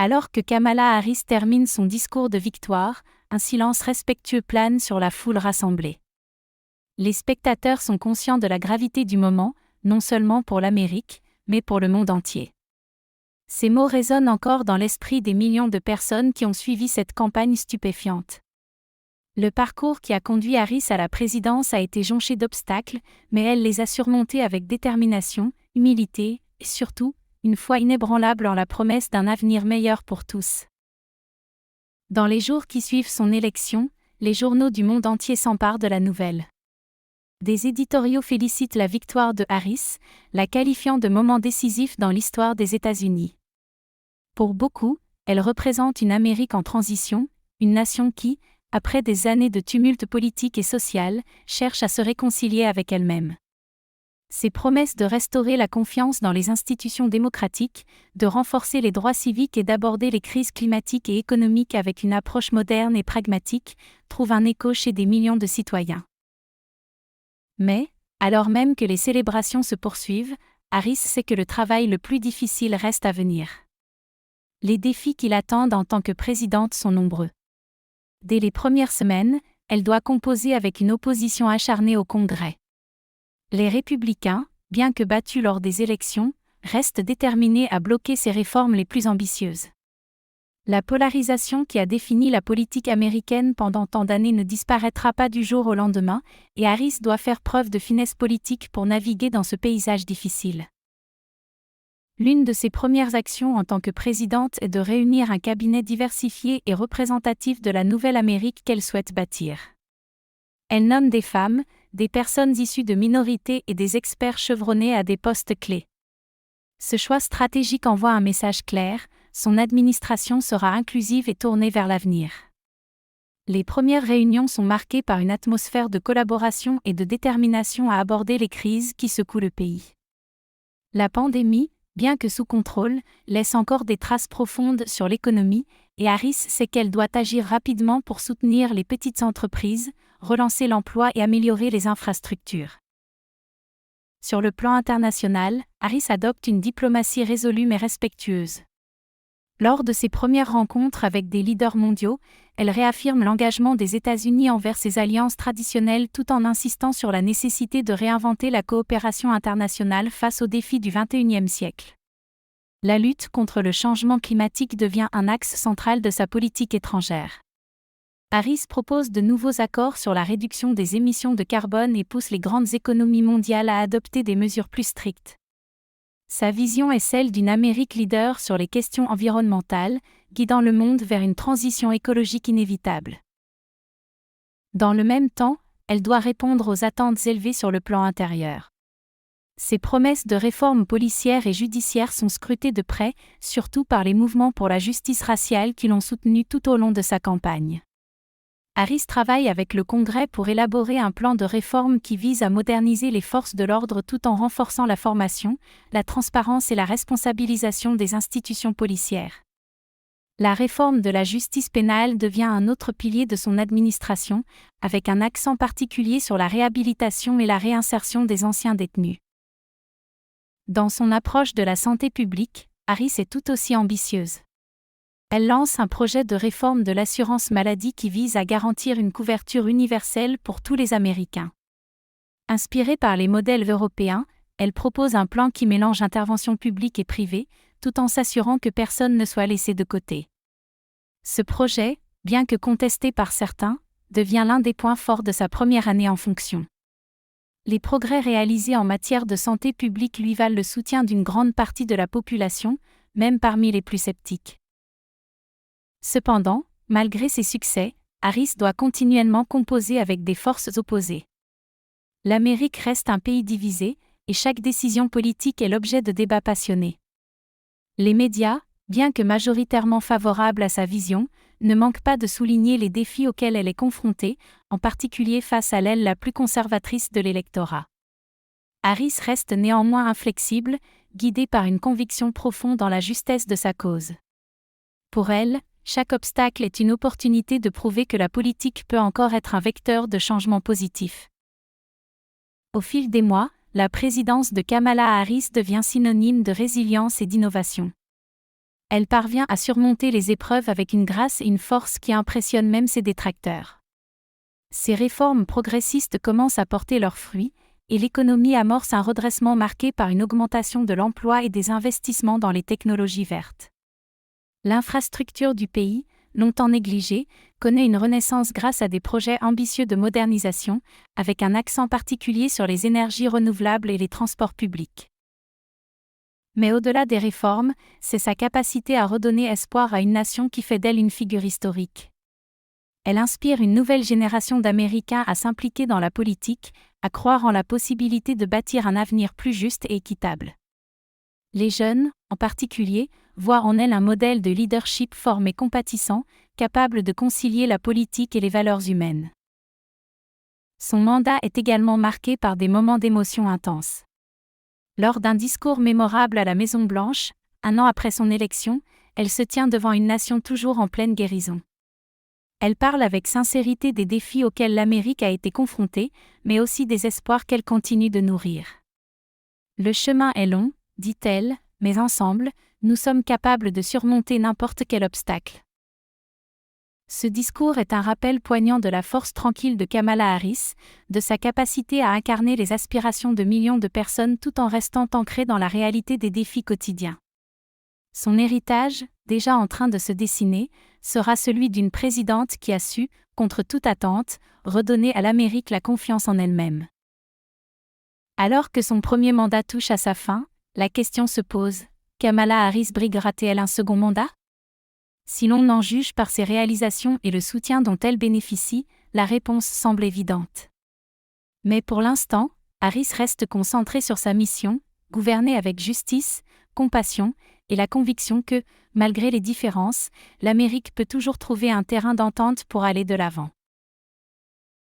Alors que Kamala Harris termine son discours de victoire, un silence respectueux plane sur la foule rassemblée. Les spectateurs sont conscients de la gravité du moment, non seulement pour l'Amérique, mais pour le monde entier. Ces mots résonnent encore dans l'esprit des millions de personnes qui ont suivi cette campagne stupéfiante. Le parcours qui a conduit Harris à la présidence a été jonché d'obstacles, mais elle les a surmontés avec détermination, humilité, et surtout, une foi inébranlable en la promesse d'un avenir meilleur pour tous. Dans les jours qui suivent son élection, les journaux du monde entier s'emparent de la nouvelle. Des éditoriaux félicitent la victoire de Harris, la qualifiant de moment décisif dans l'histoire des États-Unis. Pour beaucoup, elle représente une Amérique en transition, une nation qui, après des années de tumulte politique et social, cherche à se réconcilier avec elle-même. Ses promesses de restaurer la confiance dans les institutions démocratiques, de renforcer les droits civiques et d'aborder les crises climatiques et économiques avec une approche moderne et pragmatique, trouvent un écho chez des millions de citoyens. Mais, alors même que les célébrations se poursuivent, Harris sait que le travail le plus difficile reste à venir. Les défis qui l'attendent en tant que présidente sont nombreux. Dès les premières semaines, elle doit composer avec une opposition acharnée au Congrès. Les républicains, bien que battus lors des élections, restent déterminés à bloquer ses réformes les plus ambitieuses. La polarisation qui a défini la politique américaine pendant tant d'années ne disparaîtra pas du jour au lendemain, et Harris doit faire preuve de finesse politique pour naviguer dans ce paysage difficile. L'une de ses premières actions en tant que présidente est de réunir un cabinet diversifié et représentatif de la nouvelle Amérique qu'elle souhaite bâtir. Elle nomme des femmes, des personnes issues de minorités et des experts chevronnés à des postes clés. Ce choix stratégique envoie un message clair, son administration sera inclusive et tournée vers l'avenir. Les premières réunions sont marquées par une atmosphère de collaboration et de détermination à aborder les crises qui secouent le pays. La pandémie, bien que sous contrôle, laisse encore des traces profondes sur l'économie, et Harris sait qu'elle doit agir rapidement pour soutenir les petites entreprises, relancer l'emploi et améliorer les infrastructures. Sur le plan international, Harris adopte une diplomatie résolue mais respectueuse. Lors de ses premières rencontres avec des leaders mondiaux, elle réaffirme l'engagement des États-Unis envers ses alliances traditionnelles tout en insistant sur la nécessité de réinventer la coopération internationale face aux défis du XXIe siècle. La lutte contre le changement climatique devient un axe central de sa politique étrangère. Harris propose de nouveaux accords sur la réduction des émissions de carbone et pousse les grandes économies mondiales à adopter des mesures plus strictes. Sa vision est celle d'une Amérique leader sur les questions environnementales, guidant le monde vers une transition écologique inévitable. Dans le même temps, elle doit répondre aux attentes élevées sur le plan intérieur. Ses promesses de réformes policières et judiciaires sont scrutées de près, surtout par les mouvements pour la justice raciale qui l'ont soutenue tout au long de sa campagne. Harris travaille avec le Congrès pour élaborer un plan de réforme qui vise à moderniser les forces de l'ordre tout en renforçant la formation, la transparence et la responsabilisation des institutions policières. La réforme de la justice pénale devient un autre pilier de son administration, avec un accent particulier sur la réhabilitation et la réinsertion des anciens détenus. Dans son approche de la santé publique, Harris est tout aussi ambitieuse. Elle lance un projet de réforme de l'assurance maladie qui vise à garantir une couverture universelle pour tous les Américains. Inspirée par les modèles européens, elle propose un plan qui mélange intervention publique et privée, tout en s'assurant que personne ne soit laissé de côté. Ce projet, bien que contesté par certains, devient l'un des points forts de sa première année en fonction. Les progrès réalisés en matière de santé publique lui valent le soutien d'une grande partie de la population, même parmi les plus sceptiques. Cependant, malgré ses succès, Harris doit continuellement composer avec des forces opposées. L'Amérique reste un pays divisé, et chaque décision politique est l'objet de débats passionnés. Les médias, bien que majoritairement favorables à sa vision, ne manquent pas de souligner les défis auxquels elle est confrontée, en particulier face à l'aile la plus conservatrice de l'électorat. Harris reste néanmoins inflexible, guidée par une conviction profonde dans la justesse de sa cause. Pour elle, chaque obstacle est une opportunité de prouver que la politique peut encore être un vecteur de changement positif. Au fil des mois, la présidence de Kamala Harris devient synonyme de résilience et d'innovation. Elle parvient à surmonter les épreuves avec une grâce et une force qui impressionnent même ses détracteurs. Ces réformes progressistes commencent à porter leurs fruits, et l'économie amorce un redressement marqué par une augmentation de l'emploi et des investissements dans les technologies vertes. L'infrastructure du pays, longtemps négligée, connaît une renaissance grâce à des projets ambitieux de modernisation, avec un accent particulier sur les énergies renouvelables et les transports publics. Mais au-delà des réformes, c'est sa capacité à redonner espoir à une nation qui fait d'elle une figure historique. Elle inspire une nouvelle génération d'Américains à s'impliquer dans la politique, à croire en la possibilité de bâtir un avenir plus juste et équitable. Les jeunes, en particulier, voient en elle un modèle de leadership fort et compatissant, capable de concilier la politique et les valeurs humaines. Son mandat est également marqué par des moments d'émotion intense. Lors d'un discours mémorable à la Maison-Blanche, 1 an après son élection, elle se tient devant une nation toujours en pleine guérison. Elle parle avec sincérité des défis auxquels l'Amérique a été confrontée, mais aussi des espoirs qu'elle continue de nourrir. Le chemin est long, dit-elle, mais ensemble, nous sommes capables de surmonter n'importe quel obstacle. Ce discours est un rappel poignant de la force tranquille de Kamala Harris, de sa capacité à incarner les aspirations de millions de personnes tout en restant ancrée dans la réalité des défis quotidiens. Son héritage, déjà en train de se dessiner, sera celui d'une présidente qui a su, contre toute attente, redonner à l'Amérique la confiance en elle-même. Alors que son premier mandat touche à sa fin, la question se pose, Kamala Harris briguera-t-elle un second mandat ? Si l'on en juge par ses réalisations et le soutien dont elle bénéficie, la réponse semble évidente. Mais pour l'instant, Harris reste concentrée sur sa mission, gouverner avec justice, compassion, et la conviction que, malgré les différences, l'Amérique peut toujours trouver un terrain d'entente pour aller de l'avant.